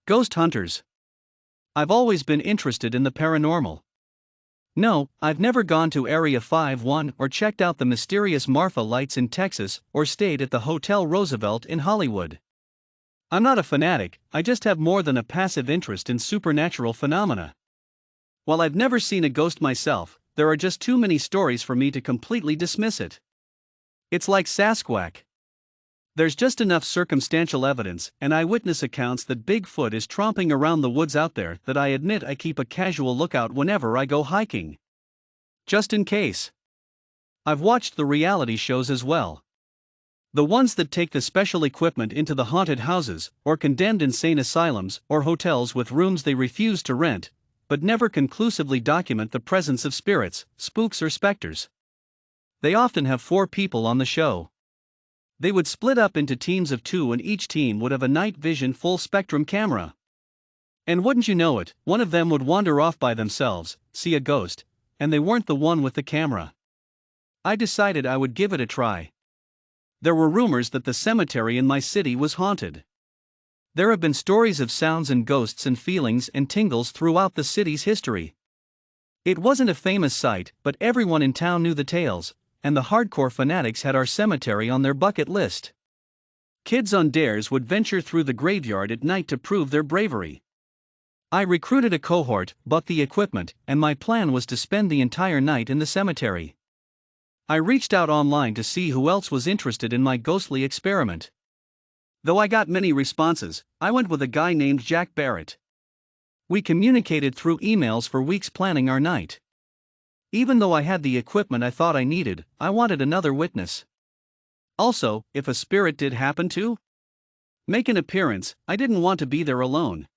Ghost hunters. I've always been interested in the paranormal. No, I've never gone to Area 51 or checked out the mysterious Marfa lights in Texas or stayed at the Hotel Roosevelt in Hollywood. I'm not a fanatic, I just have more than a passive interest in supernatural phenomena. While I've never seen a ghost myself, there are just too many stories for me to completely dismiss it. It's like Sasquatch. There's just enough circumstantial evidence and eyewitness accounts that Bigfoot is tromping around the woods out there that I admit I keep a casual lookout whenever I go hiking. Just in case. I've watched the reality shows as well. The ones that take the special equipment into the haunted houses, or condemned insane asylums, or hotels with rooms they refuse to rent, but never conclusively document the presence of spirits, spooks, or specters. They often have 4 people on the show. They would split up into teams of 2 and each team would have a night vision full spectrum camera. And wouldn't you know it, one of them would wander off by themselves, see a ghost, and they weren't the one with the camera. I decided I would give it a try. There were rumors that the cemetery in my city was haunted. There have been stories of sounds and ghosts and feelings and tingles throughout the city's history. It wasn't a famous site, but everyone in town knew the tales, and the hardcore fanatics had our cemetery on their bucket list. Kids on dares would venture through the graveyard at night to prove their bravery. I recruited a cohort, bought the equipment, and my plan was to spend the entire night in the cemetery. I reached out online to see who else was interested in my ghostly experiment. Though I got many responses, I went with a guy named Jack Barrett. We communicated through emails for weeks planning our night. Even though I had the equipment I thought I needed, I wanted another witness. Also, if a spirit did happen to make an appearance, I didn't want to be there alone.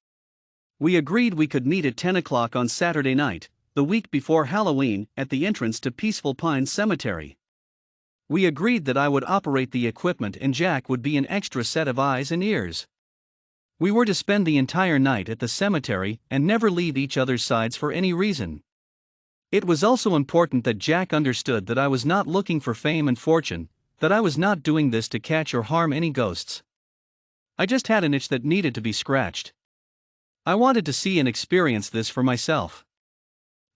We agreed we could meet at 10 o'clock on Saturday night, the week before Halloween, at the entrance to Peaceful Pines Cemetery. We agreed that I would operate the equipment and Jack would be an extra set of eyes and ears. We were to spend the entire night at the cemetery and never leave each other's sides for any reason. It was also important that Jack understood that I was not looking for fame and fortune, that I was not doing this to catch or harm any ghosts. I just had an itch that needed to be scratched. I wanted to see and experience this for myself.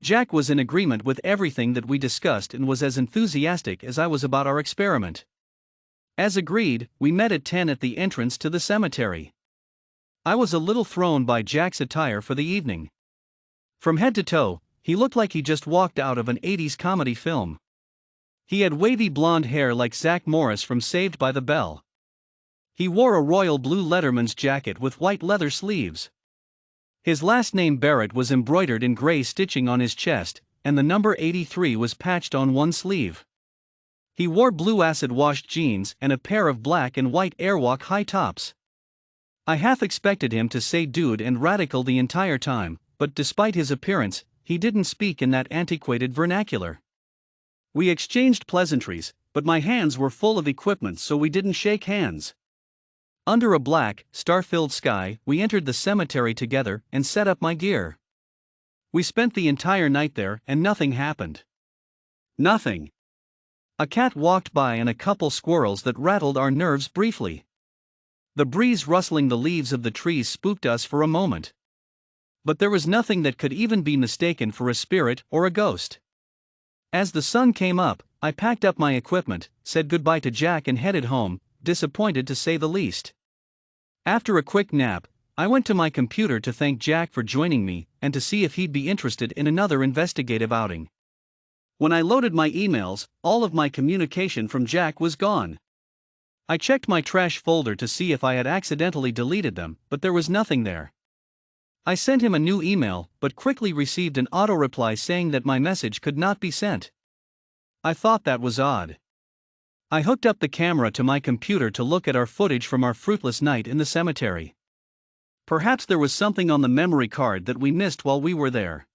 Jack was in agreement with everything that we discussed and was as enthusiastic as I was about our experiment. As agreed, we met at 10 at the entrance to the cemetery. I was a little thrown by Jack's attire for the evening. From head to toe, he looked like he just walked out of an 80s comedy film. He had wavy blonde hair like Zach Morris from Saved by the Bell. He wore a royal blue Letterman's jacket with white leather sleeves. His last name Barrett was embroidered in gray stitching on his chest, and the number 83 was patched on one sleeve. He wore blue acid-washed jeans and a pair of black and white Airwalk high tops. I half expected him to say dude and radical the entire time, but despite his appearance, he didn't speak in that antiquated vernacular. We exchanged pleasantries, but my hands were full of equipment so we didn't shake hands. Under a black, star-filled sky, we entered the cemetery together and set up my gear. We spent the entire night there and nothing happened. Nothing. A cat walked by and a couple squirrels that rattled our nerves briefly. The breeze rustling the leaves of the trees spooked us for a moment. But there was nothing that could even be mistaken for a spirit or a ghost. As the sun came up, I packed up my equipment, said goodbye to Jack and headed home, disappointed to say the least. After a quick nap, I went to my computer to thank Jack for joining me and to see if he'd be interested in another investigative outing. When I loaded my emails, all of my communication from Jack was gone. I checked my trash folder to see if I had accidentally deleted them, but there was nothing there. I sent him a new email, but quickly received an auto-reply saying that my message could not be sent. I thought that was odd. I hooked up the camera to my computer to look at our footage from our fruitless night in the cemetery. Perhaps there was something on the memory card that we missed while we were there.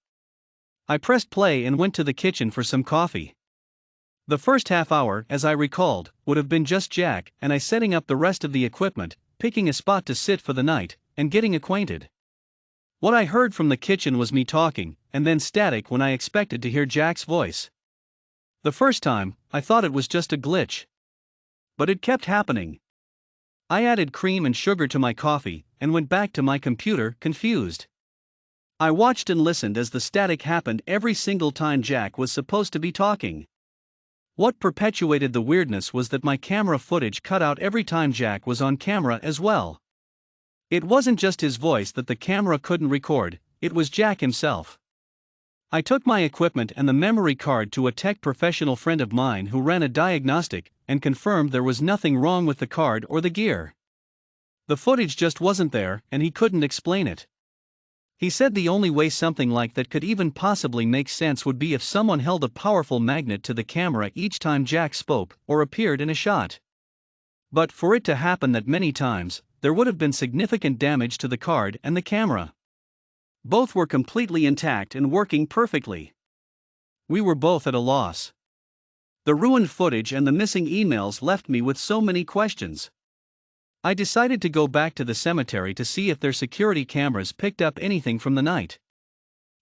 I pressed play and went to the kitchen for some coffee. The first half hour, as I recalled, would have been just Jack and I setting up the rest of the equipment, picking a spot to sit for the night, and getting acquainted. What I heard from the kitchen was me talking, and then static when I expected to hear Jack's voice. The first time, I thought it was just a glitch. But it kept happening. I added cream and sugar to my coffee and went back to my computer, confused. I watched and listened as the static happened every single time Jack was supposed to be talking. What perpetuated the weirdness was that my camera footage cut out every time Jack was on camera as well. It wasn't just his voice that the camera couldn't record, it was Jack himself. I took my equipment and the memory card to a tech professional friend of mine who ran a diagnostic and confirmed there was nothing wrong with the card or the gear. The footage just wasn't there, and he couldn't explain it. He said the only way something like that could even possibly make sense would be if someone held a powerful magnet to the camera each time Jack spoke or appeared in a shot. But for it to happen that many times, there would have been significant damage to the card and the camera. Both were completely intact and working perfectly. We were both at a loss. The ruined footage and the missing emails left me with so many questions. I decided to go back to the cemetery to see if their security cameras picked up anything from the night.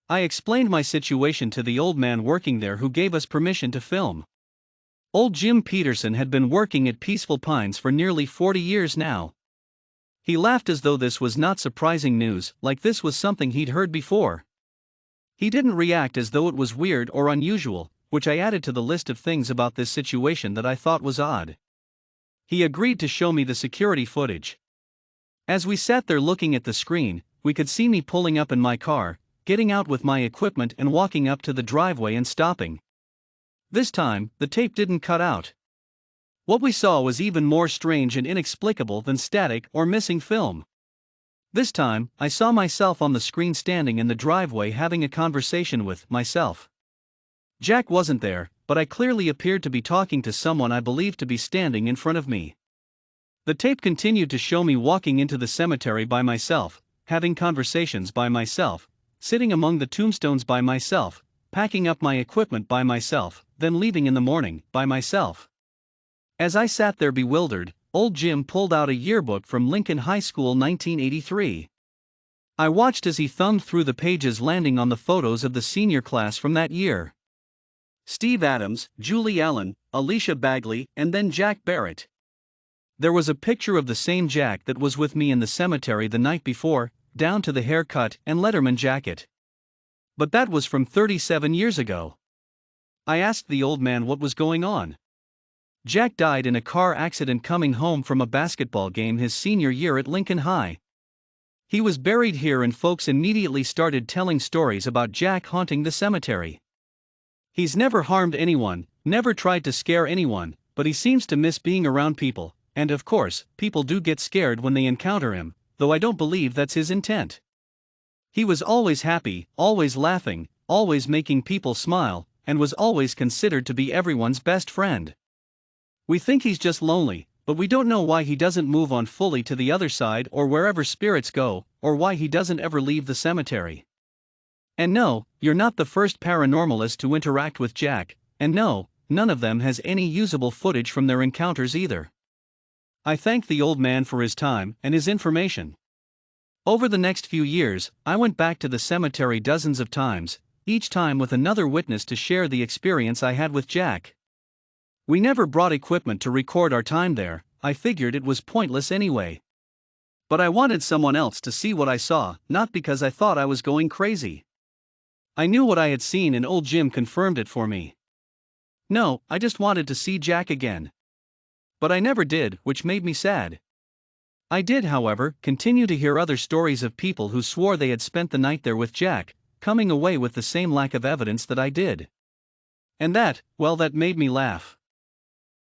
I explained my situation to the old man working there who gave us permission to film. Old Jim Peterson had been working at Peaceful Pines for nearly 40 years now. He laughed as though this was not surprising news, like this was something he'd heard before. He didn't react as though it was weird or unusual, which I added to the list of things about this situation that I thought was odd. He agreed to show me the security footage. As we sat there looking at the screen, we could see me pulling up in my car, getting out with my equipment and walking up to the driveway and stopping. This time, the tape didn't cut out. What we saw was even more strange and inexplicable than static or missing film. This time, I saw myself on the screen standing in the driveway having a conversation with myself. Jack wasn't there, but I clearly appeared to be talking to someone I believed to be standing in front of me. The tape continued to show me walking into the cemetery by myself, having conversations by myself, sitting among the tombstones by myself, packing up my equipment by myself, then leaving in the morning by myself. As I sat there bewildered, old Jim pulled out a yearbook from Lincoln High School 1983. I watched as he thumbed through the pages, landing on the photos of the senior class from that year. Steve Adams, Julie Allen, Alicia Bagley, and then Jack Barrett. There was a picture of the same Jack that was with me in the cemetery the night before, down to the haircut and Letterman jacket. But that was from 37 years ago. I asked the old man what was going on. Jack died in a car accident coming home from a basketball game his senior year at Lincoln High. He was buried here, and folks immediately started telling stories about Jack haunting the cemetery. He's never harmed anyone, never tried to scare anyone, but he seems to miss being around people, and of course, people do get scared when they encounter him, though I don't believe that's his intent. He was always happy, always laughing, always making people smile, and was always considered to be everyone's best friend. We think he's just lonely, but we don't know why he doesn't move on fully to the other side or wherever spirits go, or why he doesn't ever leave the cemetery. And no, you're not the first paranormalist to interact with Jack, and no, none of them has any usable footage from their encounters either. I thank the old man for his time and his information. Over the next few years, I went back to the cemetery dozens of times, each time with another witness to share the experience I had with Jack. We never brought equipment to record our time there, I figured it was pointless anyway. But I wanted someone else to see what I saw, not because I thought I was going crazy. I knew what I had seen and old Jim confirmed it for me. No, I just wanted to see Jack again. But I never did, which made me sad. I did, however, continue to hear other stories of people who swore they had spent the night there with Jack, coming away with the same lack of evidence that I did. And that, well, that made me laugh.